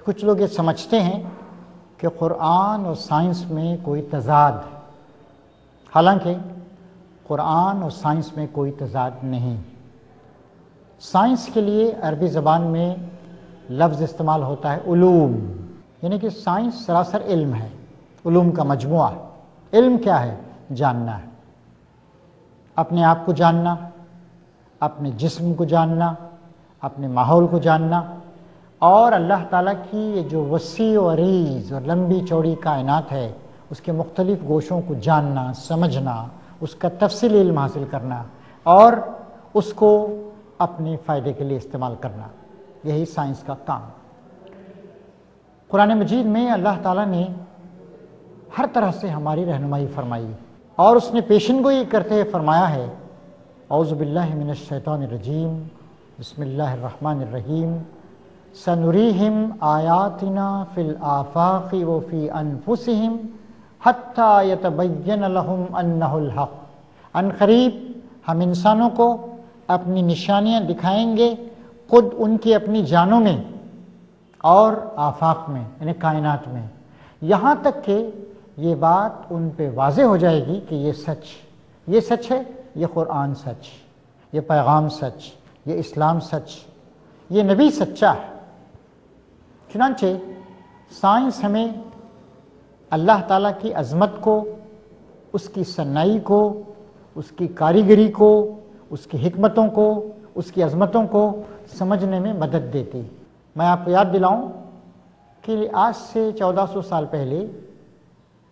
کچھ لوگ یہ سمجھتے ہیں کہ قرآن اور سائنس میں کوئی تضاد ہے، حالانکہ قرآن اور سائنس میں کوئی تضاد نہیں۔ سائنس کے لیے عربی زبان میں لفظ استعمال ہوتا ہے علوم، یعنی کہ سائنس سراسر علم ہے، علوم کا مجموعہ۔ علم کیا ہے؟ جاننا ہے، اپنے آپ کو جاننا، اپنے جسم کو جاننا، اپنے ماحول کو جاننا، اور اللہ تعالیٰ کی یہ جو وسیع و عریض اور لمبی چوڑی کائنات ہے اس کے مختلف گوشوں کو جاننا، سمجھنا، اس کا تفصیلی علم حاصل کرنا اور اس کو اپنے فائدے کے لیے استعمال کرنا، یہی سائنس کا کام۔ قرآن مجید میں اللہ تعالیٰ نے ہر طرح سے ہماری رہنمائی فرمائی اور اس نے پیشن گوئی کرتے ہوئے فرمایا ہے، اعوذ باللہ من الشیطان الرجیم، بسم اللہ الرحمن الرحیم، سنریہم آیاتنا فی الآفاق وفی انفسہم حتی یتبین لہم انہ الحق۔ ان قریب ہم انسانوں کو اپنی نشانیاں دکھائیں گے، خود ان کی اپنی جانوں میں اور آفاق میں، یعنی کائنات میں، یہاں تک کہ یہ بات ان پہ واضح ہو جائے گی کہ یہ سچ ہے، یہ قرآن سچ، یہ پیغام سچ، یہ اسلام سچ، یہ نبی سچا ہے۔ چنانچہ سائنس ہمیں اللہ تعالیٰ کی عظمت کو، اس کی صنائی کو، اس کی کاریگری کو، اس کی حکمتوں کو، اس کی عظمتوں کو سمجھنے میں مدد دیتی۔ میں آپ کو یاد دلاؤں کہ آج سے 1400 سال پہلے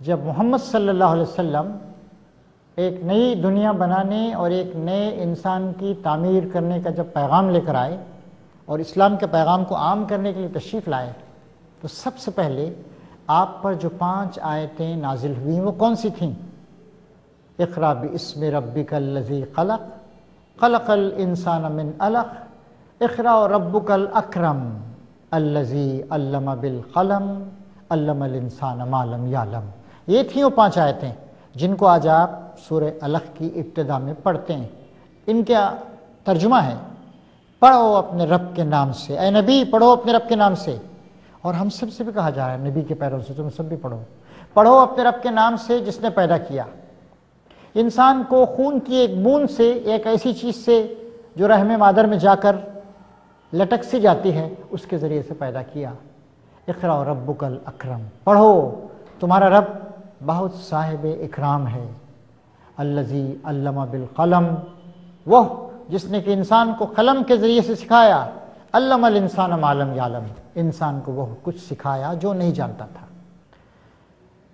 جب محمد صلی اللہ علیہ وسلم ایک نئی دنیا بنانے اور ایک نئے انسان کی تعمیر کرنے کا جب پیغام لے کر آئے اور اسلام کے پیغام کو عام کرنے کے لیے تشریف لائے، تو سب سے پہلے آپ پر جو 5 آیتیں نازل ہوئیں وہ کون سی تھیں؟ اقرأ باسم ربک الذی خلق، خلق الانسان من علق، اقرأ ربک الاکرم الذی علم بالقلم، علم الانسان ما لم یعلم۔ یہ تھیں وہ 5 آیتیں جن کو آج آپ سورہ علق کی ابتدا میں پڑھتے ہیں۔ ان کا ترجمہ ہے، پڑھو اپنے رب کے نام سے، اے نبی پڑھو اپنے رب کے نام سے۔ اور ہم سب سے بھی کہا جا رہا ہے، نبی کے پیروں سے تم سب بھی پڑھو اپنے رب کے نام سے جس نے پیدا کیا انسان کو خون کی ایک بوند سے، ایک ایسی چیز سے جو رحم مادر میں جا کر لٹک سی جاتی ہے، اس کے ذریعے سے پیدا کیا۔ اقرأ ربک الاکرم، پڑھو تمہارا رب بہت صاحب اکرام ہے۔ الذی علم بالقلم، وہ جس نے کہ انسان کو قلم کے ذریعے سے سکھایا۔ علم الانسان ما لم یعلم، انسان کو وہ کچھ سکھایا جو نہیں جانتا تھا۔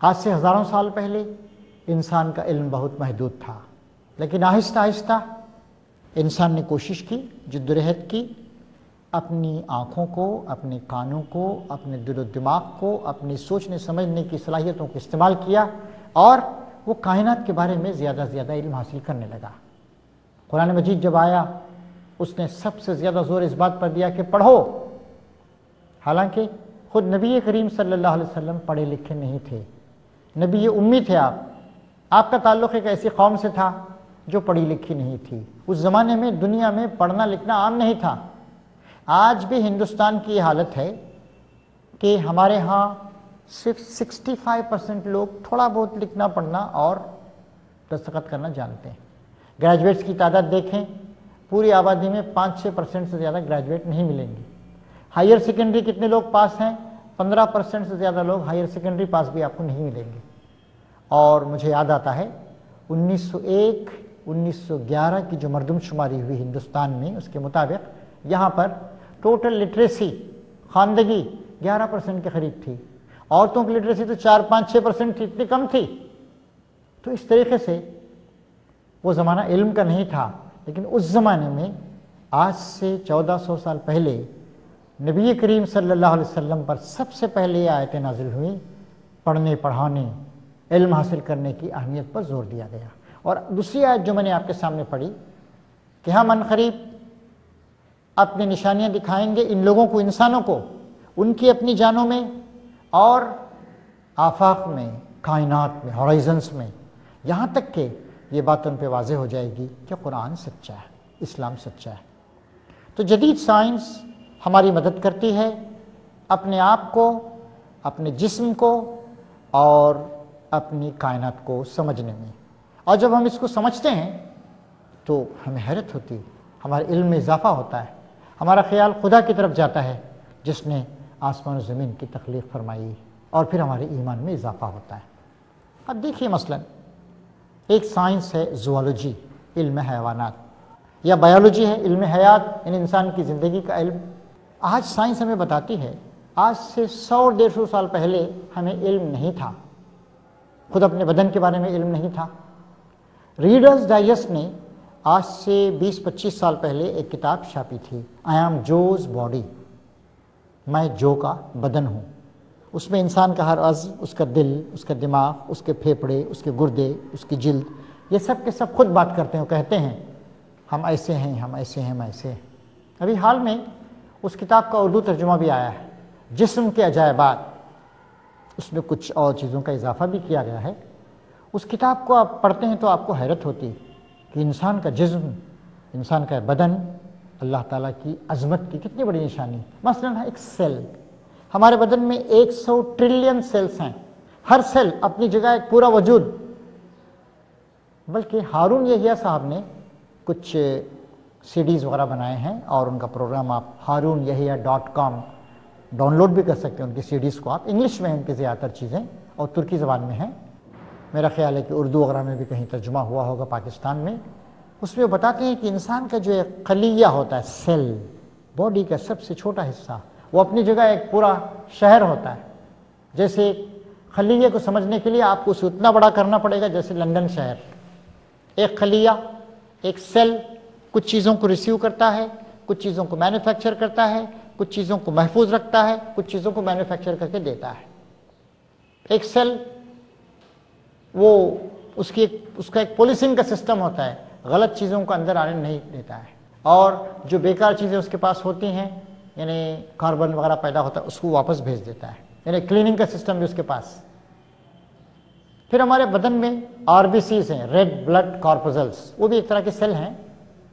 آج سے ہزاروں سال پہلے انسان کا علم بہت محدود تھا، لیکن آہستہ آہستہ انسان نے کوشش کی، جدوجہد کی، اپنی آنکھوں کو، اپنے کانوں کو، اپنے دل و دماغ کو، اپنی سوچنے سمجھنے کی صلاحیتوں کو استعمال کیا اور وہ کائنات کے بارے میں زیادہ سے زیادہ علم حاصل کرنے لگا۔ قرآن مجید جب آیا اس نے سب سے زیادہ زور اس بات پر دیا کہ پڑھو، حالانکہ خود نبی کریم صلی اللہ علیہ وسلم پڑھے لکھے نہیں تھے، نبی امی تھے آپ کا تعلق ایک ایسی قوم سے تھا جو پڑھی لکھی نہیں تھی۔ اس زمانے میں دنیا میں پڑھنا لکھنا عام نہیں تھا۔ آج بھی ہندوستان کی یہ حالت ہے کہ ہمارے ہاں صرف 65% لوگ تھوڑا بہت لکھنا پڑھنا اور دستخط کرنا جانتے ہیں۔ گریجویٹس کی تعداد دیکھیں، پوری آبادی میں 5-6% سے زیادہ گریجویٹ نہیں ملیں گے۔ ہائر سیکنڈری کتنے لوگ پاس ہیں؟ 15% سے زیادہ لوگ ہائر سیکنڈری پاس بھی آپ کو نہیں ملیں گے۔ اور مجھے یاد آتا ہے 1901-1911 کی جو مردم شماری ہوئی ہندوستان میں، اس کے مطابق یہاں پر ٹوٹل لٹریسی، خواندگی 11% کے قریب تھی۔ عورتوں کی لٹریسی تو 4-5-6% تھی، اتنی کم تھی۔ تو اس طریقے سے وہ زمانہ علم کا نہیں تھا، لیکن اس زمانے میں آج سے 1400 سال پہلے نبی کریم صلی اللہ علیہ وسلم پر سب سے پہلے یہ آیتیں نازل ہوئیں، پڑھنے پڑھانے، علم حاصل کرنے کی اہمیت پر زور دیا گیا۔ اور دوسری آیت جو میں نے آپ کے سامنے پڑھی کہ ہم عنقریب اپنی نشانیاں دکھائیں گے ان لوگوں کو، انسانوں کو، ان کی اپنی جانوں میں اور آفاق میں، کائنات میں، ہورائزنس میں، یہاں تک کہ یہ بات ان پہ واضح ہو جائے گی کہ قرآن سچا ہے، اسلام سچا ہے۔ تو جدید سائنس ہماری مدد کرتی ہے اپنے آپ کو، اپنے جسم کو اور اپنی کائنات کو سمجھنے میں۔ اور جب ہم اس کو سمجھتے ہیں تو ہمیں حیرت ہوتی ہے، ہمارے علم میں اضافہ ہوتا ہے، ہمارا خیال خدا کی طرف جاتا ہے جس نے آسمان و زمین کی تخلیق فرمائی، اور پھر ہمارے ایمان میں اضافہ ہوتا ہے۔ اب دیکھیے مثلا ایک سائنس ہے زوالوجی، علم حیوانات، یا بایولوجی ہے علم حیات، یعنی انسان کی زندگی کا علم۔ آج سائنس ہمیں بتاتی ہے، آج سے 100-150 سال پہلے ہمیں علم نہیں تھا، خود اپنے بدن کے بارے میں علم نہیں تھا۔ ریڈرز ڈائجسٹ نے آج سے 20-25 سال پہلے ایک کتاب چھاپی تھی، آئی ایم جوز باڈی، میں جو کا بدن ہوں۔ اس میں انسان کا ہر عضو، اس کا دل، اس کا دماغ، اس کے پھیپھڑے، اس کے گردے، اس کی جلد، یہ سب کے سب خود بات کرتے ہیں، کہتے ہیں ہم ایسے ہیں، ہم ایسے ہیں، ہم ایسے ہیں۔ ابھی حال میں اس کتاب کا اردو ترجمہ بھی آیا ہے، جسم کے عجائبات، اس میں کچھ اور چیزوں کا اضافہ بھی کیا گیا ہے۔ اس کتاب کو آپ پڑھتے ہیں تو آپ کو حیرت ہوتی کہ انسان کا جسم، انسان کا بدن اللہ تعالیٰ کی عظمت کی کتنی بڑی نشانی۔ مثلا ایک سیل، ہمارے بدن میں 100 ٹریلین سیلز ہیں، ہر سیل اپنی جگہ ایک پورا وجود۔ بلکہ ہارون یحییٰ صاحب نے کچھ CDs وغیرہ بنائے ہیں، اور ان کا پروگرام آپ harunyahiya.com ڈاؤن لوڈ بھی کر سکتے ہیں۔ ان کی CDs کو آپ، انگلش میں ہیں ان کی زیادہ تر چیزیں، اور ترکی زبان میں ہیں، میرا خیال ہے کہ اردو وغیرہ میں بھی کہیں ترجمہ ہوا ہوگا پاکستان میں۔ اس میں وہ بتاتے ہیں کہ انسان کا جو ایک خلیہ ہوتا ہے، سیل، باڈی کا سب سے چھوٹا حصہ، وہ اپنی جگہ ایک پورا شہر ہوتا ہے۔ جیسے خلیے کو سمجھنے کے لیے آپ کو اسے اتنا بڑا کرنا پڑے گا جیسے لندن شہر۔ ایک خلیہ، ایک سیل کچھ چیزوں کو ریسیو کرتا ہے، کچھ چیزوں کو مینوفیکچر کرتا ہے، کچھ چیزوں کو محفوظ رکھتا ہے، کچھ چیزوں کو مینوفیکچر کر کے دیتا ہے۔ ایک سیل وہ اس کا ایک پولیسنگ کا سسٹم ہوتا ہے، غلط چیزوں کو اندر آنے نہیں دیتا ہے، اور جو بیکار چیزیں اس کے پاس ہوتی ہیں، یعنی کاربن وغیرہ پیدا ہوتا ہے، اس کو واپس بھیج دیتا ہے، یعنی کلیننگ کا سسٹم بھی اس کے پاس۔ پھر ہمارے بدن میں RBCs ہیں، ریڈ بلڈ کارپسلز، وہ بھی ایک طرح کے سیل ہیں،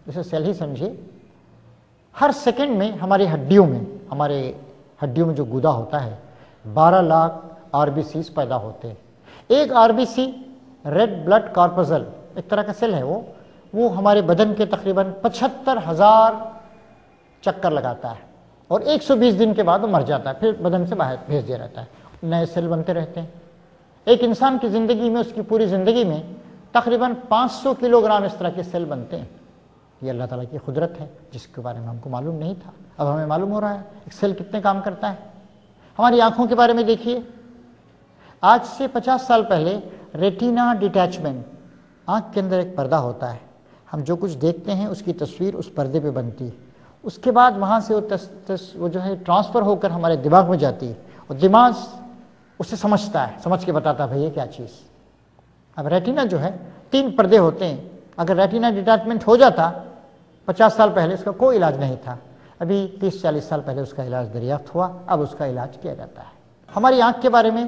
جسے سیل ہی سمجھیے۔ ہر سیکنڈ میں ہماری ہڈیوں میں جو گودا ہوتا ہے 12 لاکھ RBCs پیدا ہوتے ہیں۔ ایک RBC ریڈ بلڈ کارپسل ایک طرح کا سیل ہے، وہ ہمارے بدن کے تقریباً 75,000 چکر لگاتا ہے، اور 120 دن کے بعد وہ مر جاتا ہے، پھر بدن سے باہر بھیج دیا جاتا ہے، نئے سیل بنتے رہتے ہیں۔ ایک انسان کی زندگی میں، اس کی پوری زندگی میں تقریباً 500 کلو گرام اس طرح کے سیل بنتے ہیں۔ یہ اللہ تعالیٰ کی قدرت ہے جس کے بارے میں ہم کو معلوم نہیں تھا، اب ہمیں معلوم ہو رہا ہے ایک سیل کتنے کام کرتا ہے۔ ہماری آنکھوں کے بارے میں دیکھیے، آج سے 50 سال پہلے ریٹینا ڈیٹیچمنٹ، آنکھ کے اندر ایک پردہ ہوتا ہے، ہم جو کچھ دیکھتے ہیں اس کی تصویر اس پردے پہ بنتی ہے، اس کے بعد وہاں سے وہ جو ہے ٹرانسفر ہو کر ہمارے دماغ میں جاتی ہے، اور دماغ اسے سمجھتا ہے، سمجھ کے بتاتا ہے بھائی یہ کیا چیز۔ اب ریٹینا جو ہے 3 پردے ہوتے ہیں، اگر ریٹینا ڈیٹیچمنٹ ہو جاتا 50 سال پہلے اس کا کوئی علاج نہیں تھا، ابھی 30-40 سال پہلے اس کا علاج دریافت ہوا، اب اس کا علاج کیا جاتا ہے۔ ہماری آنکھ کے بارے میں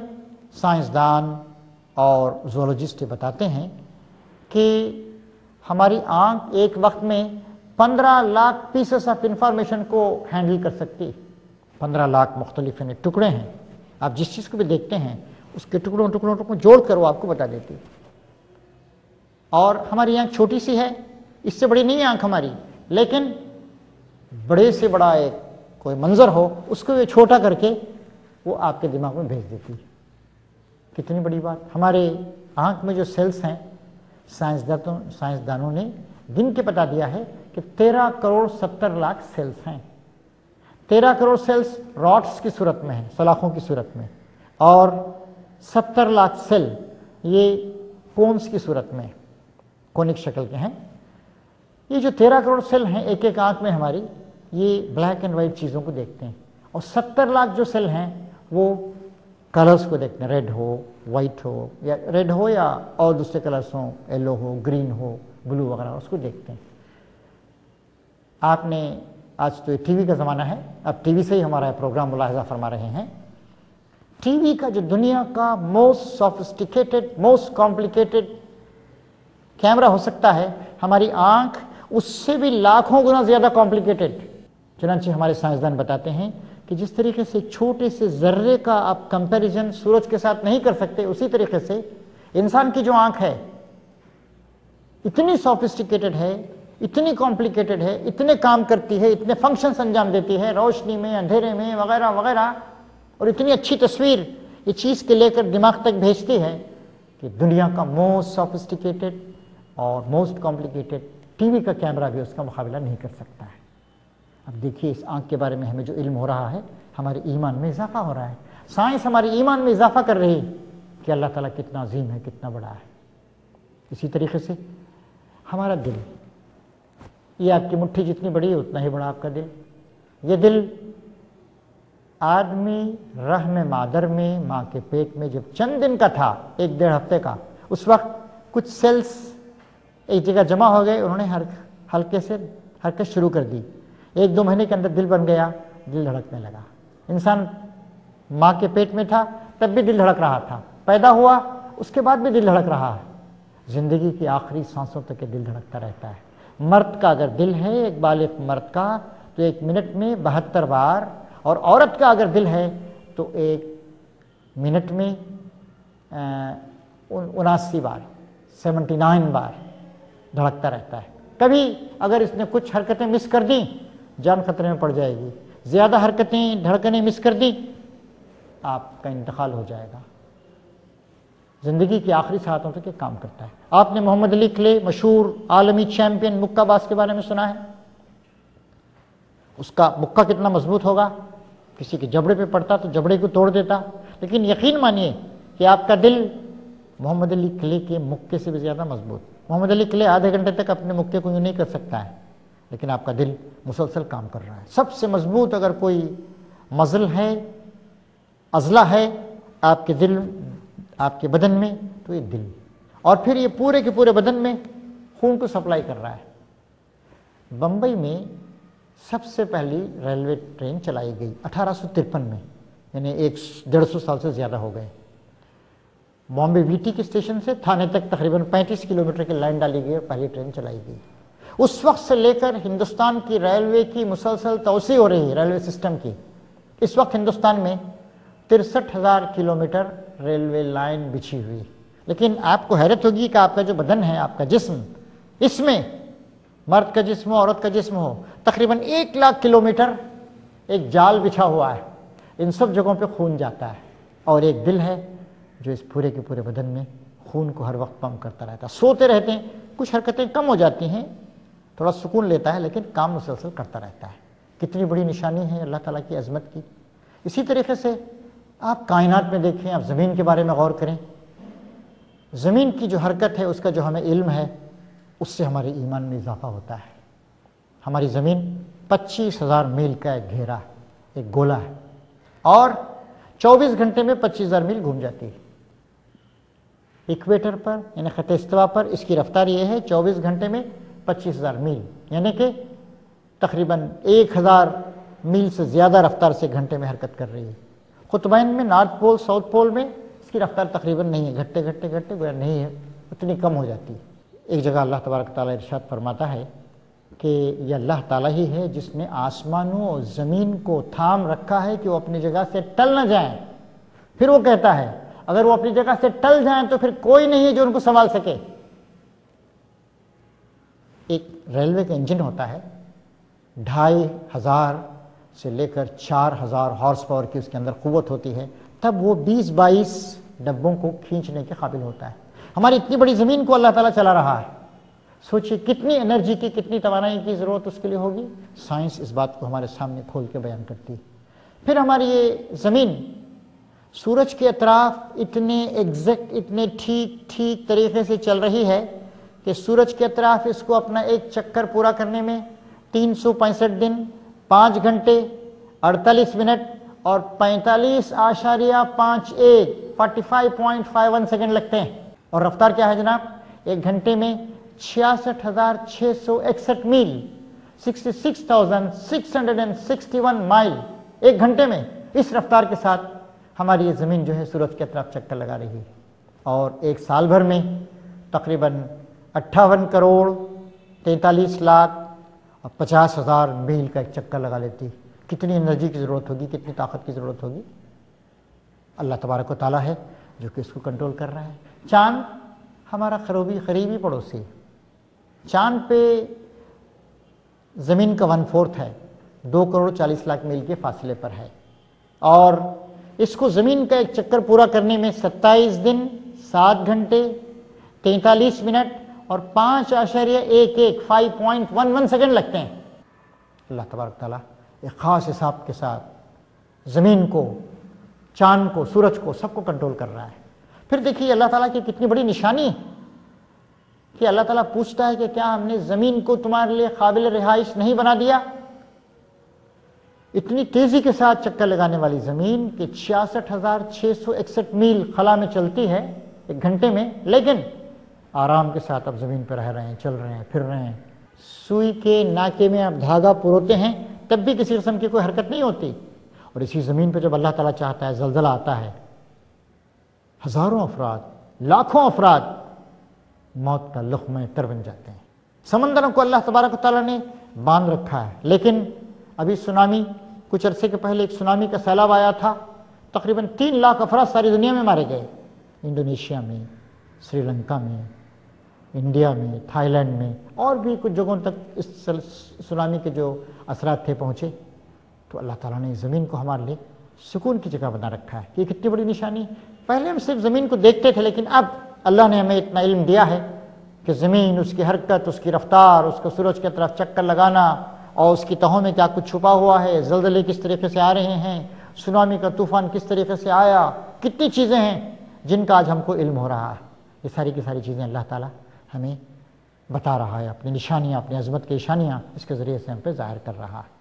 سائنسدان اور زولوجسٹ بتاتے ہیں کہ ہماری آنکھ ایک وقت میں 15 لاکھ پیسز آف انفارمیشن کو ہینڈل کر سکتی، 15 لاکھ مختلف ٹکڑے ہیں، آپ جس چیز کو بھی دیکھتے ہیں اس کے ٹکڑوں جوڑ کر وہ آپ کو بتا دیتی۔ اور ہماری آنکھ چھوٹی سی ہے، اس سے بڑی نہیں ہے آنکھ ہماری، لیکن بڑے سے بڑا ایک کوئی منظر ہو اس کو یہ چھوٹا کر کے وہ آپ کے دماغ میں بھیج دیتی ہے۔ کتنی بڑی بات۔ ہمارے آنکھ میں جو سیلز ہیں، سائنسدانوں نے گن کے بتا دیا ہے کہ 13 کروڑ 70 لاکھ سیلز ہیں۔ 13 کروڑ سیلز راڈس کی صورت میں ہیں، سلاخوں کی صورت میں، اور 70 لاکھ سیل یہ کونس کی صورت میں، کونک شکل کے ہیں۔ یہ جو 13 کروڑ سیل ہیں ایک ایک آنکھ میں ہماری، یہ بلیک اینڈ وائٹ چیزوں کو دیکھتے ہیں، اور 70 لاکھ جو سیل ہیں وہ کلرز کو دیکھتے ہیں، ریڈ ہو، وائٹ ہو، یا ریڈ ہو یا اور دوسرے کلرز ہوں، یلو ہو، گرین ہو، بلو وغیرہ، اس کو دیکھتے ہیں۔ آپ نے آج تو ٹی وی کا زمانہ ہے، اب ٹی وی سے ہی ہمارا پروگرام ملاحظہ فرما رہے ہیں۔ ٹی وی کا جو دنیا کا موسٹ سافسٹیکیٹڈ، موسٹ کمپلیکیٹڈ کیمرہ ہو سکتا ہے، ہماری آنکھ اس سے بھی لاکھوں گنا زیادہ کمپلیکیٹڈ۔ چنانچہ ہمارے سائنسدان بتاتے ہیں کہ جس طریقے سے چھوٹے سے ذرے کا آپ کمپیریزن سورج کے ساتھ نہیں کر سکتے، اسی طریقے سے انسان کی جو آنکھ ہے اتنی سوفسٹیکیٹڈ ہے، اتنی کمپلیکیٹڈ ہے، اتنے کام کرتی ہے، اتنے فنکشنز انجام دیتی ہے، روشنی میں، اندھیرے میں، وغیرہ وغیرہ، اور اتنی اچھی تصویر یہ چیز کے لے کر دماغ تک بھیجتی ہے کہ دنیا کا موسٹ سوفسٹیکیٹڈ اور موسٹ کمپلیکیٹڈ ٹی وی کا کیمرہ بھی اس کا مقابلہ نہیں کر سکتا ہے۔ اب دیکھیے اس آنکھ کے بارے میں ہمیں جو علم ہو رہا ہے، ہمارے ایمان میں اضافہ ہو رہا ہے، سائنس ہمارے ایمان میں اضافہ کر رہی ہے کہ اللہ تعالیٰ کتنا عظیم ہے، کتنا بڑا ہے۔ اسی طریقے سے ہمارا دل، یہ آپ کی مٹھی جتنی بڑی ہے اتنا ہی بڑا آپ کا دل۔ یہ دل آدمی رحم مادر میں، ماں کے پیٹ میں جب چند دن کا تھا، 1-1.5 ہفتے کا، اس وقت کچھ سیلز ایک جگہ جمع ہو گئے، انہوں نے ہلکے سے حرکت شروع کر دی، 1-2 مہینے کے اندر دل بن گیا، دل دھڑکنے لگا۔ انسان ماں کے پیٹ میں تھا تب بھی دل دھڑک رہا تھا، پیدا ہوا اس کے بعد بھی دل دھڑک رہا ہے، زندگی کی آخری سانسوں تک یہ دل دھڑکتا رہتا ہے۔ مرد کا اگر دل ہے، ایک بالغ مرد کا، تو 1 منٹ میں 72 بار، اور عورت کا اگر دل ہے تو 1 منٹ میں 79 بار، 79 بار دھڑکتا رہتا ہے۔ کبھی اگر اس نے کچھ حرکتیں مس کر دیں جان خطرے میں پڑ جائے گی، زیادہ حرکتیں دھڑکنیں مس کر دیں آپ کا انتقال ہو جائے گا۔ زندگی کی آخری ساعتوں تک یہ کام کرتا ہے۔ آپ نے محمد علی کلے، مشہور عالمی چیمپئن مکہ باز کے بارے میں سنا ہے؟ اس کا مکہ کتنا مضبوط ہوگا، کسی کے جبڑے پہ پڑتا تو جبڑے کو توڑ دیتا، لیکن یقین مانیے کہ آپ کا دل محمد علی کلے کے مکے سے بھی زیادہ مضبوط۔ محمد علی کلے آدھے گھنٹے تک اپنے مکے کو یوں نہیں کر سکتا ہے، لیکن آپ کا دل مسلسل کام کر رہا ہے۔ سب سے مضبوط اگر کوئی مزل ہے، عضلہ ہے آپ کے دل، آپ کے بدن میں، تو یہ دل، اور پھر یہ پورے کے پورے بدن میں خون کو سپلائی کر رہا ہے۔ بمبئی میں سب سے پہلی ریلوے ٹرین چلائی گئی 1853 میں، یعنی 150 سال سے زیادہ ہو گئے۔ بامبے وی ٹی کے اسٹیشن سے تھانے تک تقریباً 35 کلومیٹر کی لائن ڈالی گئی اور پہلی ٹرین چلائی گئی۔ اس وقت سے لے کر ہندوستان کی ریلوے کی مسلسل توسیع ہو رہی ہے، ریلوے سسٹم کی۔ اس وقت ہندوستان میں 63,000 کلومیٹر ریلوے لائن بچھی ہوئی، لیکن آپ کو حیرت ہوگی کہ آپ کا جو بدن ہے، آپ کا جسم، اس میں مرد کا جسم ہو، عورت کا جسم ہو، تقریباً 1,00,000 کلومیٹر ایک جال بچھا ہوا ہے، ان سب جگہوں پہ خون جاتا ہے، اور ایک دل ہے جو اس پورے کے پورے بدن میں خون کو ہر وقت پمپ کرتا رہتا ہے۔ سوتے رہتے ہیں، کچھ حرکتیں کم ہو جاتی ہیں، تھوڑا سکون لیتا ہے، لیکن کام مسلسل کرتا رہتا ہے۔ کتنی بڑی نشانی ہے اللہ تعالیٰ کی عظمت کی۔ اسی طریقے سے آپ کائنات میں دیکھیں، آپ زمین کے بارے میں غور کریں، زمین کی جو حرکت ہے اس کا جو ہمیں علم ہے، اس سے ہمارے ایمان میں اضافہ ہوتا ہے۔ ہماری زمین 25,000 میل کا ایک گھیرا، ایک گولا ہے، اور 24 گھنٹے میں 25,000 میل گھوم جاتی ہے۔ ایکویٹر پر یعنی خط استوا پر اس کی رفتار یہ ہے 24 گھنٹے میں 25,000 میل، یعنی کہ تقریباً 1,000 میل سے زیادہ رفتار سے گھنٹے میں حرکت کر رہی ہے۔ قطبین میں، نارتھ پول، ساؤتھ پول میں اس کی رفتار تقریباً نہیں ہے، گھٹتے گھٹتے گھٹتے گویا نہیں ہے، اتنی کم ہو جاتی ہے۔ ایک جگہ اللہ تبارک تعالیٰ ارشاد فرماتا ہے کہ یہ اللہ تعالیٰ ہی ہے جس نے آسمانوں اور زمین کو تھام رکھا ہے کہ وہ اپنی جگہ سے ٹل نہ جائیں۔ پھر وہ کہتا ہے اگر وہ اپنی جگہ سے ٹل جائیں تو پھر کوئی نہیں ہے جو ان کو سنبھال سکے۔ ایک ریلوے کا انجن ہوتا ہے، 2,500 سے لے کر 4,000 ہارس پاور کی اس کے اندر قوت ہوتی ہے، تب وہ 20-22 ڈبوں کو کھینچنے کے قابل ہوتا ہے۔ ہماری اتنی بڑی زمین کو اللہ تعالیٰ چلا رہا ہے، سوچئے کتنی انرجی کی، کتنی توانائی کی ضرورت اس کے لیے ہوگی۔ سائنس اس بات کو ہمارے سامنے کھول کے بیان کرتی ہے۔ پھر ہماری یہ زمین سورج کے اطراف اتنے ایگزیکٹ، اتنے ٹھیک طریقے سے چل رہی ہے کہ سورج کے اطراف اس کو اپنا ایک چکر پورا کرنے میں 365 دن، 5 گھنٹے، 48 منٹ اور 45.51 45.51 سیکنڈ لگتے ہیں۔ اور رفتار کیا ہے جناب؟ ایک گھنٹے میں 66,661 میل، 66,661 مائل ایک گھنٹے میں۔ اس رفتار کے ساتھ ہماری یہ زمین جو ہے سورج کے اطراف چکر لگا رہی ہے، اور ایک سال بھر میں تقریباً 58 کروڑ 43 لاکھ اور 50,000 میل کا ایک چکر لگا لیتی۔ کتنی انرجی کی ضرورت ہوگی، کتنی طاقت کی ضرورت ہوگی؟ اللہ تبارک و تعالیٰ ہے جو کہ اس کو کنٹرول کر رہا ہے۔ چاند ہمارا قریبی پڑوسی، چاند پہ زمین کا 1/4 ہے، 2,40,00,000 میل کے فاصلے پر ہے، اور اس کو زمین کا ایک چکر پورا کرنے میں 27 دن 7 گھنٹے 43 منٹ اور 5.11 سیکنڈ لگتے ہیں۔ اللہ تبارک تعالیٰ ایک خاص حساب کے ساتھ زمین کو، چاند کو، سورج کو، سب کو کنٹرول کر رہا ہے۔ پھر دیکھیے اللہ تعالیٰ کی کتنی بڑی نشانی ہے کہ اللہ تعالیٰ پوچھتا ہے کہ کیا ہم نے زمین کو تمہارے لیے قابل رہائش نہیں بنا دیا؟ اتنی تیزی کے ساتھ چکر لگانے والی زمین کہ 66,661 میل خلا میں چلتی ہے ایک گھنٹے میں، لیکن آرام کے ساتھ اب زمین پہ رہ رہے ہیں، چل رہے ہیں، پھر رہے ہیں۔ سوئی کے ناکے میں آپ دھاگا پروتے ہیں تب بھی کسی قسم کی کوئی حرکت نہیں ہوتی، اور اسی زمین پہ جب اللہ تعالیٰ چاہتا ہے زلزلہ آتا ہے، ہزاروں افراد، لاکھوں افراد موت کا لقمہ تر بن جاتے ہیں۔ سمندروں کو اللہ تبارک و تعالیٰ نے باندھ رکھا ہے، لیکن ابھی سونامی، کچھ عرصے کے پہلے ایک سونامی کا سیلاب آیا تھا، تقریباً 3 لاکھ افراد ساری دنیا میں مارے گئے، انڈونیشیا میں، سری لنکا میں، انڈیا میں، تھائی لینڈ میں، اور بھی کچھ جگہوں تک اس سونامی کے جو اثرات تھے پہنچے۔ تو اللہ تعالیٰ نے زمین کو ہمارے لیے سکون کی جگہ بنا رکھا ہے۔ یہ کتنی بڑی نشانی ہے۔ پہلے ہم صرف زمین کو دیکھتے تھے، لیکن اب اللہ نے ہمیں اتنا علم دیا ہے کہ زمین، اس کی حرکت، اس کی رفتار، اس کو سورج کی طرف چکر لگانا، اور اس کی تہوں میں کیا کچھ چھپا ہوا ہے، زلزلے کس طریقے سے آ رہے ہیں، سونامی کا طوفان کس طریقے سے آیا، کتنی چیزیں ہیں جن کا آج ہم کو علم ہو رہا ہے۔ یہ ساری کی ساری چیزیں اللہ تعالیٰ ہمیں بتا رہا ہے، اپنی نشانیاں، اپنی عظمت کی نشانیاں اس کے ذریعے سے ہم پہ ظاہر کر رہا ہے۔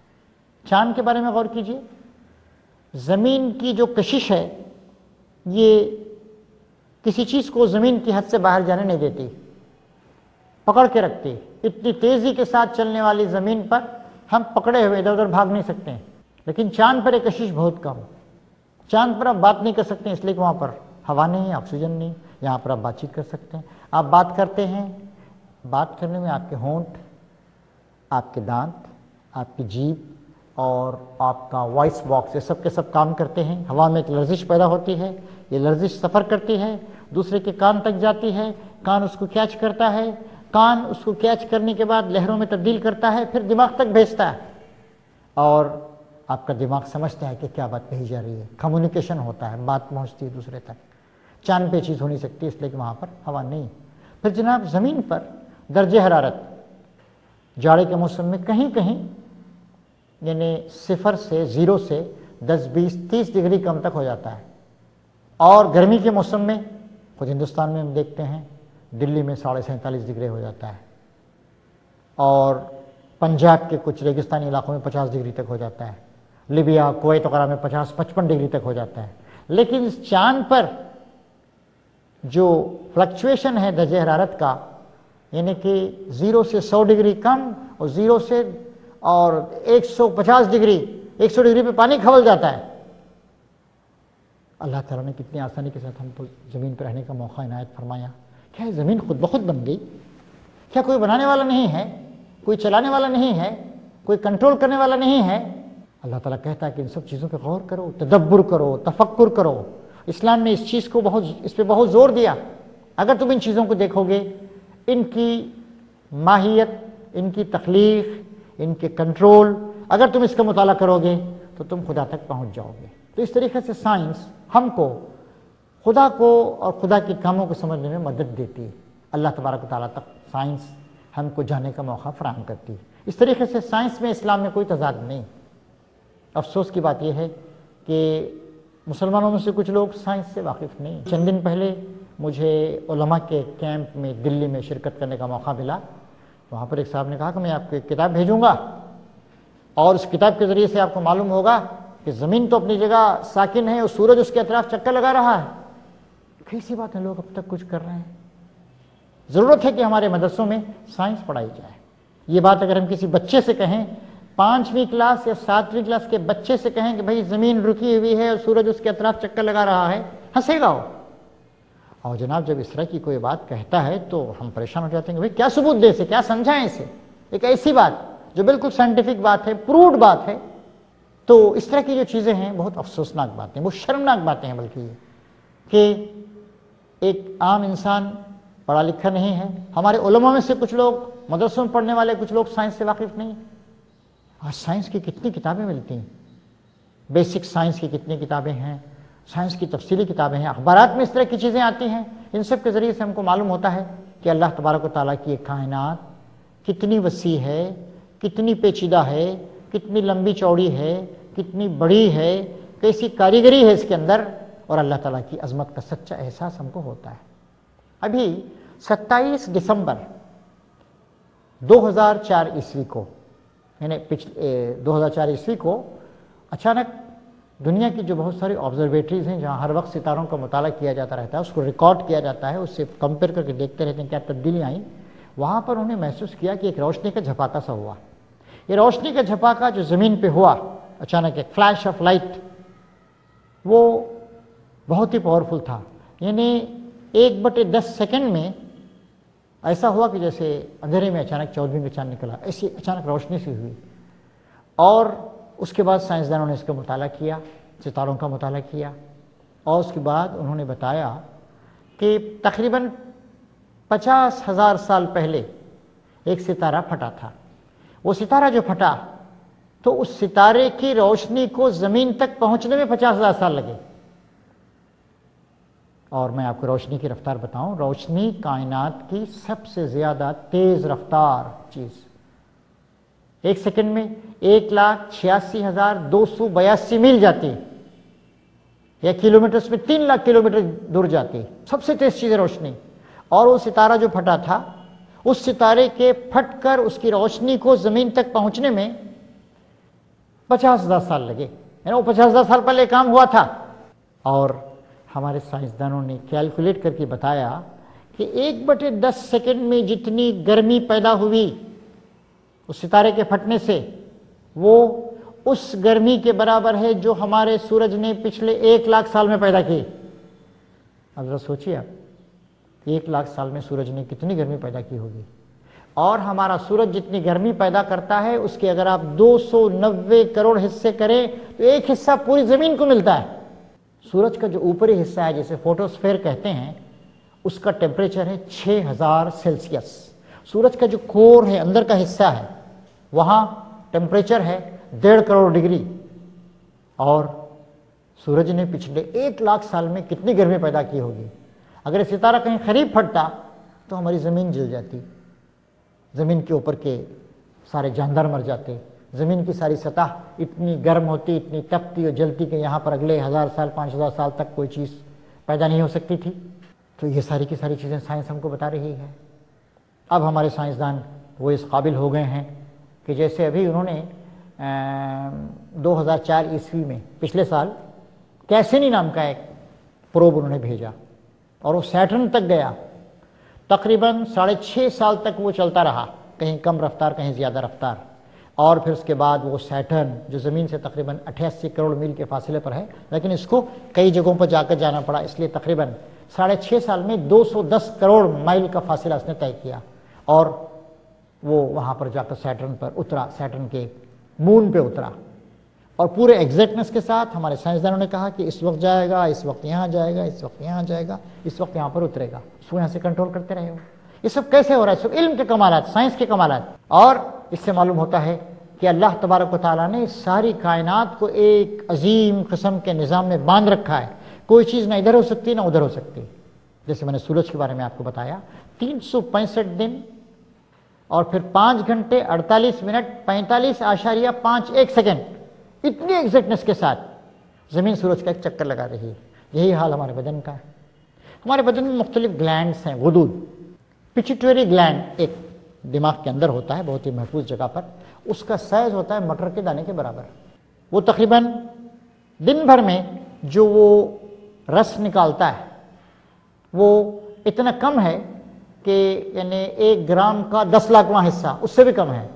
چاند کے بارے میں غور کیجیے، زمین کی جو کشش ہے یہ کسی چیز کو زمین کی حد سے باہر جانے نہیں دیتی، پکڑ کے رکھتی۔ اتنی تیزی کے ساتھ چلنے والی زمین پر ہم پکڑے ہوئے ادھر ادھر بھاگ نہیں سکتے ہیں، لیکن چاند پر ایک کشش بہت کم۔ چاند پر آپ بات نہیں کر سکتے اس لیے کہ وہاں پر ہوا نہیں ہے، آکسیجن نہیں، یہاں پر آپ بات چیت کر سکتے ہیں۔ آپ بات کرتے ہیں، بات کرنے میں آپ کے ہونٹ، آپ کے دانت، آپ کی جیبھ اور آپ کا وائس باکس، یہ سب کے سب کام کرتے ہیں۔ ہوا میں ایک لرزش پیدا ہوتی ہے، یہ لرزش سفر کرتی ہے، دوسرے کے کان تک جاتی ہے، کان اس کو کیچ کرتا ہے، کان اس کو کیچ کرنے کے بعد لہروں میں تبدیل کرتا ہے، پھر دماغ تک بھیجتا ہے، اور آپ کا دماغ سمجھتا ہے کہ کیا بات کہی جا رہی ہے، کمیونیکیشن ہوتا ہے، بات پہنچتی ہے دوسرے تک۔ چاند پہ چیز ہو نہیں سکتی اس لیے کہ وہاں پر ہوا نہیں۔ پھر جناب زمین پر درجہ حرارت جاڑے کے موسم میں کہیں کہیں یعنی 0 سے 10 20 30 ڈگری کم تک ہو جاتا ہے، اور گرمی کے موسم میں خود ہندوستان میں ہم دیکھتے ہیں دلی میں 47.5 ڈگری ہو جاتا ہے، اور پنجاب کے کچھ ریگستانی علاقوں میں 50 ڈگری تک ہو جاتا ہے، لیبیا، کویت وغیرہ میں 50-55 ڈگری تک ہو جاتا ہے۔ لیکن اس چاند پر جو فلکچویشن ہے درجہ حرارت کا، یعنی کہ 0 سے 100 ڈگری کم، اور 0 سے 150 ڈگری، 100 ڈگری پہ پانی کھول جاتا ہے۔ اللہ تعالیٰ نے کتنی آسانی کے ساتھ ہم کو زمین پر رہنے کا موقع عنایت فرمایا۔ کیا زمین خود بخود بن گئی؟ کیا کوئی بنانے والا نہیں ہے، کوئی چلانے والا نہیں ہے، کوئی کنٹرول کرنے والا نہیں ہے؟ اللہ تعالیٰ کہتا ہے کہ ان سب چیزوں پہ غور کرو، تدبر کرو، تفکر کرو۔ اسلام نے اس پہ بہت زور دیا۔ اگر تم ان چیزوں کو دیکھو گے، ان کی ماہیت، ان کی تخلیق، ان کے کنٹرول، اگر تم اس کا مطالعہ کرو گے تو تم خدا تک پہنچ جاؤ گے۔ تو اس طریقے سے سائنس ہم کو خدا کو اور خدا کے کاموں کو سمجھنے میں مدد دیتی ہے۔ اللہ تبارک و تعالیٰ تک سائنس ہم کو جانے کا موقع فراہم کرتی ہے۔ اس طریقے سے سائنس میں اسلام میں کوئی تضاد نہیں۔ افسوس کی بات یہ ہے کہ مسلمانوں میں سے کچھ لوگ سائنس سے واقف نہیں۔ چند دن پہلے مجھے علماء کے کیمپ میں دلی میں شرکت کرنے کا موقع ملا۔ وہاں پر ایک صاحب نے کہا کہ میں آپ کو ایک کتاب بھیجوں گا، اور اس کتاب کے ذریعے سے آپ کو معلوم ہوگا کہ زمین تو اپنی جگہ ساکن ہے اور سورج اس کے اطراف چکر لگا رہا ہے۔ کیسی بات ہے، لوگ اب تک کچھ کر رہے ہیں۔ ضرورت ہے کہ ہمارے مدرسوں میں سائنس پڑھائی جائے۔ یہ بات اگر ہم کسی بچے سے کہیں، 5ویں کلاس یا 7ویں کلاس کے بچے سے کہیں کہ بھائی زمین رکی ہوئی ہے اور سورج اس کے اطراف چکر لگا رہا ہے، ہنسے گا وہ۔ اور جناب جب اس طرح کی کوئی بات کہتا ہے تو ہم پریشان ہو جاتے ہیں کہ بھائی کیا ثبوت دے اسے، کیا سمجھائیں اسے۔ ایک ایسی بات جو بالکل سائنٹیفک بات ہے، پرووڈ بات ہے، تو اس طرح کی جو چیزیں ہیں بہت افسوسناک باتیں، بہت شرمناک باتیں ہیں بلکہ یہ کہ ایک عام انسان پڑھا لکھا نہیں ہے. ہمارے علماء میں سے کچھ لوگ، مدرسوں میں پڑھنے والے کچھ لوگ سائنس سے واقف نہیں ہیں. آج سائنس کی کتنی کتابیں ملتی ہیں، بیسک سائنس کی کتنی کتابیں ہیں، سائنس کی تفصیلی کتابیں ہیں، اخبارات میں اس طرح کی چیزیں آتی ہیں. ان سب کے ذریعے سے ہم کو معلوم ہوتا ہے کہ اللہ تبارک و تعالیٰ کی ایک کائنات کتنی وسیع ہے، کتنی پیچیدہ ہے، کتنی لمبی چوڑی ہے، کتنی بڑی ہے، کیسی کاریگری ہے اس کے اندر، اور اللہ تعالیٰ کی عظمت کا سچا احساس ہم کو ہوتا ہے. ابھی 27 دسمبر 2004 عیسوی کو، یعنی 2004 عیسوی کو اچانک دنیا کی جو بہت ساری آبزرویٹریز ہیں جہاں ہر وقت ستاروں کا مطالعہ کیا جاتا رہتا ہے، اس کو ریکارڈ کیا جاتا ہے، اس سے کمپیئر کر کے دیکھتے رہتے ہیں کیا تبدیلیاں آئیں. وہاں پر انہوں نے محسوس کیا کہ ایک روشنی کا جھپاکا سا ہوا. یہ روشنی کا جھپاکا جو زمین پہ ہوا اچانک، ایک فلیش آف لائٹ، وہ بہت ہی پاورفل تھا. یعنی 1/10 سیکنڈ میں ایسا ہوا کہ جیسے اندھیرے میں اچانک 14ویں کا چاند نکلا، ایسی اچانک روشنی سی ہوئی. اور اس کے بعد سائنسدانوں نے اس کا مطالعہ کیا، ستاروں کا مطالعہ کیا، اور اس کے بعد انہوں نے بتایا کہ تقریباً 50,000 سال پہلے ایک ستارہ پھٹا تھا. وہ ستارہ جو پھٹا تو اس ستارے کی روشنی کو زمین تک پہنچنے میں 50,000 سال لگے. اور میں آپ کو روشنی کی رفتار بتاؤں، روشنی کائنات کی سب سے زیادہ تیز رفتار چیز. ایک سیکنڈ میں 1,86,282 میل جاتی ہے، یا کلومیٹرز میں 3 لاکھ کلومیٹر دور جاتی ہے. سب سے تیز چیز ہے روشنی. اور وہ ستارہ جو پھٹا تھا، اس ستارے کے پھٹ کر اس کی روشنی کو زمین تک پہنچنے میں 50,000 سال لگے. یعنی وہ 50,000 سال پہلے کام ہوا تھا. اور ہمارے سائنسدانوں نے کیلکولیٹ کر کے بتایا کہ 1/10 سیکنڈ میں جتنی گرمی پیدا ہوئی اس ستارے کے پھٹنے سے، وہ اس گرمی کے برابر ہے جو ہمارے سورج نے پچھلے 1,00,000 سال میں پیدا کی. اب ذرا سوچیے آپ، 1,00,000 سال میں سورج نے کتنی گرمی پیدا کی ہوگی. اور ہمارا سورج جتنی گرمی پیدا کرتا ہے اس کے اگر آپ 290 کروڑ حصے کریں تو ایک حصہ پوری زمین کو ملتا ہے. سورج کا جو اوپری حصہ ہے جسے فوٹوسفیئر کہتے ہیں، اس کا ٹیمپریچر ہے 6,000 سیلسیس. سورج کا جو کور ہے، اندر کا حصہ ہے، وہاں ٹیمپریچر ہے 1.5 کروڑ ڈگری. اور سورج نے پچھلے 1,00,000 سال میں کتنی گرمی پیدا کی ہوگی. اگر یہ ستارہ کہیں قریب پھٹتا تو ہماری زمین جل جاتی، زمین کے اوپر کے سارے جاندار مر جاتے، زمین کی ساری سطح اتنی گرم ہوتی، اتنی تپتی اور جلتی کہ یہاں پر اگلے 1,000 سال 5,000 سال تک کوئی چیز پیدا نہیں ہو سکتی تھی. تو یہ ساری کی ساری چیزیں سائنس ہم کو بتا رہی ہے. اب ہمارے سائنسدان وہ اس قابل ہو گئے ہیں کہ جیسے ابھی انہوں نے 2004 عیسوی میں پچھلے سال کیسینی نام کا ایک پروب انہوں نے بھیجا، اور وہ سیٹرن تک گیا. تقریباً 6.5 سال تک وہ چلتا رہا، کہیں کم رفتار کہیں زیادہ رفتار. اور پھر اس کے بعد وہ سیٹرن جو زمین سے تقریباً 88 کروڑ میل کے فاصلے پر ہے، لیکن اس کو کئی جگہوں پر جا کر جانا پڑا، اس لیے تقریباً 6.5 سال میں 210 کروڑ مائل کا فاصلہ اس نے طے کیا. اور وہ وہاں پر جا کر سیٹرن پر اترا، سیٹرن کے مون پہ اترا. اور پورے ایگزیکٹنس کے ساتھ ہمارے سائنسدانوں نے کہا کہ اس وقت جائے گا، اس وقت یہاں جائے گا، اس وقت یہاں جائے گا، اس وقت یہاں پر اترے گا. اس کو یہاں سے کنٹرول کرتے رہے ہو. یہ سب کیسے ہو رہا ہے؟ سب علم کے کمالات، سائنس کے کمالات. اور اس سے معلوم ہوتا ہے کہ اللہ تبارک و تعالیٰ نے ساری کائنات کو ایک عظیم قسم کے نظام میں باندھ رکھا ہے. کوئی چیز نہ ادھر ہو سکتی نہ ادھر ہو سکتی. جیسے میں نے سورج کے بارے میں آپ کو بتایا، 365 دن اور پھر 5 گھنٹے 48 منٹ 45.51 سیکنڈ، اتنی ایگزیکٹنس کے ساتھ زمین سورج کا ایک چکر لگا رہی ہے. یہی حال ہمارے بدن کا ہے. ہمارے بدن میں مختلف گلینڈز ہیں، غدود. پچیٹوری گلینڈ ایک دماغ کے اندر ہوتا ہے، بہت ہی محفوظ جگہ پر. اس کا سائز ہوتا ہے مٹر کے دانے کے برابر. وہ تقریباً دن بھر میں جو وہ رس نکالتا ہے وہ اتنا کم ہے کہ یعنی 1 گرام کا 10 لاکھواں حصہ، اس سے بھی کم ہے.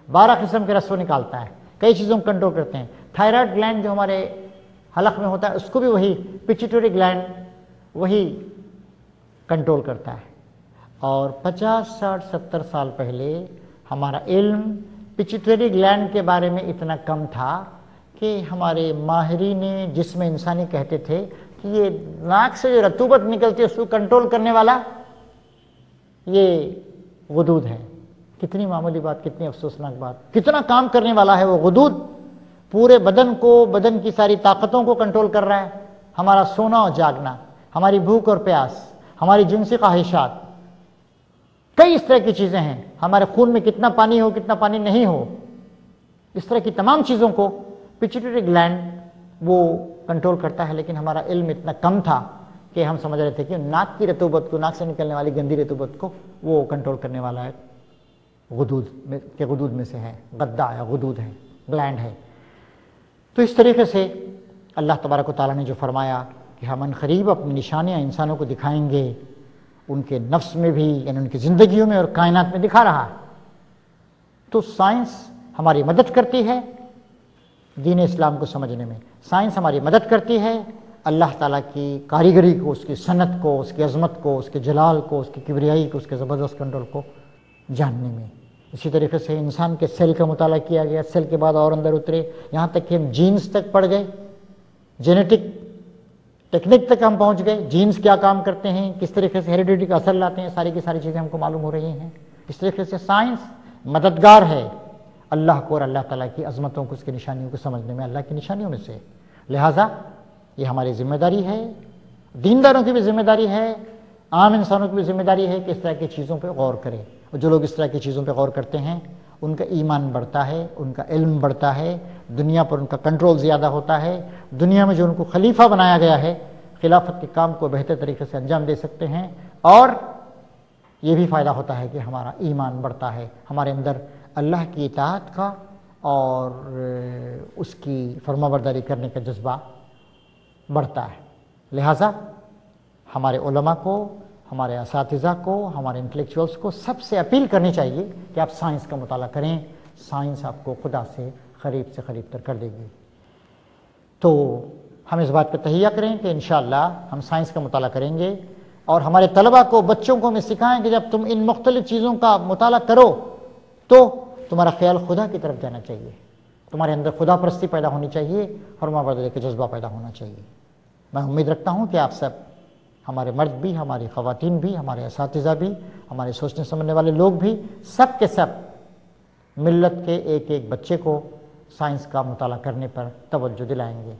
12 قسم کے رس وہ نکالتا ہے. کئی چیزوں کو کنٹرول کرتے ہیں. تھائرائڈ گلینڈ جو ہمارے حلق میں ہوتا ہے اس کو بھی وہی پچیٹوری گلینڈ وہی کنٹرول کرتا ہے. اور 50 60 70 سال پہلے ہمارا علم پچیٹوری گلینڈ کے بارے میں اتنا کم تھا کہ ہمارے ماہرین جسم انسانی کہتے تھے کہ یہ ناک سے جو رطوبت نکلتی ہے اس کو کنٹرول کرنے والا یہ غدود ہے۔ کتنی معمولی بات، کتنی افسوسناک بات، کتنا کام کرنے والا ہے وہ غدود، پورے بدن کو، بدن کی ساری طاقتوں کو کنٹرول کر رہا ہے، ہمارا سونا اور جاگنا، ہماری بھوک اور پیاس، ہماری جنسی خواہشات، کئی اس طرح کی چیزیں ہیں، ہمارے خون میں کتنا پانی ہو کتنا پانی نہیں ہو، اس طرح کی تمام چیزوں کو پیچیٹری گلینڈ وہ کنٹرول کرتا ہے۔ لیکن ہمارا علم اتنا کم تھا کہ ہم سمجھ رہے تھے کہ ناک کی رطوبت کو، ناک سے نکلنے والی گندی رطوبت کو وہ کنٹرول کرنے والا ہے غدود میں سے ہے، غدہ ہے، غدود ہے، گلینڈ ہے۔ تو اس طریقے سے اللہ تبارک و تعالیٰ نے جو فرمایا کہ ہم عنقریب اپنی نشانیاں انسانوں کو دکھائیں گے، ان کے نفس میں بھی، یعنی ان کی زندگیوں میں اور کائنات میں دکھا رہا ہے۔ تو سائنس ہماری مدد کرتی ہے دین اسلام کو سمجھنے میں، سائنس ہماری مدد کرتی ہے اللہ تعالیٰ کی کاریگری کو، اس کی صنعت کو، اس کی عظمت کو، اس کے جلال کو، اس کی کبریائی کو، اس کے زبردست کنٹرول کو جاننے میں۔ اسی طریقے سے انسان کے سیل کا مطالعہ کیا گیا، سیل کے بعد اور اندر اترے، یہاں تک کہ ہم جینز تک پڑھ گئے، جینیٹک ٹیکنیک تک ہم پہنچ گئے، جینز کیا کام کرتے ہیں، کس طریقے سے ہیریڈیٹی کا اثر لاتے ہیں، ساری کی ساری چیزیں ہم کو معلوم ہو رہی ہیں۔ اس طریقے سے سائنس مددگار ہے اللہ کو اور اللہ تعالیٰ کی عظمتوں کو، اس کی نشانیوں کو سمجھنے میں، اللہ کی نشانیوں میں سے۔ لہٰذا یہ ہماری ذمہ داری ہے، دینداروں کی بھی ذمہ داری ہے، عام انسانوں کی بھی ذمہ داری ہے کہ اس طرح کی چیزوں پہ غور کریں، اور جو لوگ اس طرح کی چیزوں پہ غور کرتے ہیں ان کا ایمان بڑھتا ہے، ان کا علم بڑھتا ہے، دنیا پر ان کا کنٹرول زیادہ ہوتا ہے، دنیا میں جو ان کو خلیفہ بنایا گیا ہے خلافت کے کام کو بہتر طریقے سے انجام دے سکتے ہیں، اور یہ بھی فائدہ ہوتا ہے کہ ہمارا ایمان بڑھتا ہے، ہمارے اندر اللہ کی اطاعت کا اور اس کی فرمانبرداری کرنے کا جذبہ بڑھتا ہے۔ لہٰذا ہمارے علماء کو، ہمارے اساتذہ کو، ہمارے انٹلیکچوئلس کو سب سے اپیل کرنی چاہیے کہ آپ سائنس کا مطالعہ کریں، سائنس آپ کو خدا سے قریب تر کر دے گی۔ تو ہم اس بات کا تہیہ کریں کہ انشاءاللہ ہم سائنس کا مطالعہ کریں گے، اور ہمارے طلباء کو، بچوں کو ہمیں سکھائیں کہ جب تم ان مختلف چیزوں کا مطالعہ کرو تو تمہارا خیال خدا کی طرف جانا چاہیے، تمہارے اندر خدا پرستی پیدا ہونی چاہیے، فرمانبرداری کا جذبہ پیدا ہونا چاہیے۔ میں امید رکھتا ہوں کہ آپ سب، ہمارے مرد بھی، ہماری خواتین بھی، ہمارے اساتذہ بھی، ہمارے سوچنے سمجھنے والے لوگ بھی، سب کے سب ملت کے ایک ایک بچے کو سائنس کا مطالعہ کرنے پر توجہ دلائیں گے۔